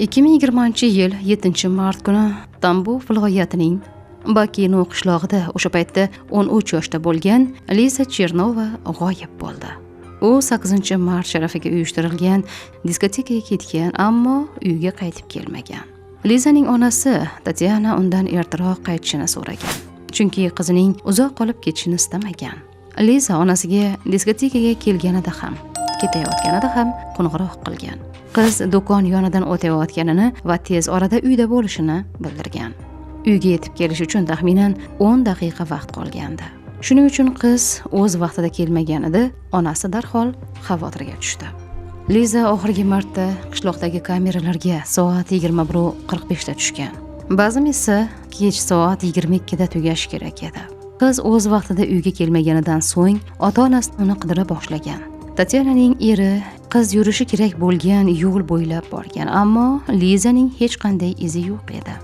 2020-yil 7-mart kuni Tambov viloyatining Bakino qishlog'ida o'sha paytda 13 yoshda bo'lgan Liza Chernova g'oyib bo'ldi. U 8-mart sharafiga uyushtirilgan diskotekaga ketgan, ammo uyiga qaytib kelmagan. Lizaning onasi Tatyana undan ertaroq qaytishini so'ragan, chunki qizining uzoq qolib ketishini istamagan. Liza onasiga diskotekaga kelganida ham, ketayotganida ham qo'ng'iroq qilgan. Qiz do'kon yonidan o'tayotganini va tez orada uyda bo'lishini bildirgan. Uyga yetib kelish uchun taxminan 10 daqiqa vaqt qolgandi. Shuning uchun qiz o'z vaqtida kelmaganida onasi darhol xavotirga tushdi. Liza oxirgi marta qishloqdagi kameralarga soat 21:45 da tushgan. Ba'zim esa kech soat 22 da tugashi kerak edi. Qiz o'z vaqtida uyga kelmaganidan so'ng ota-onasi uni qidira boshlagan. Tatyananing eri qiz yurishi kerak bo'lgan yo'l bo'ylab borgan, ammo Lizaning hech qanday izi yo'q edi.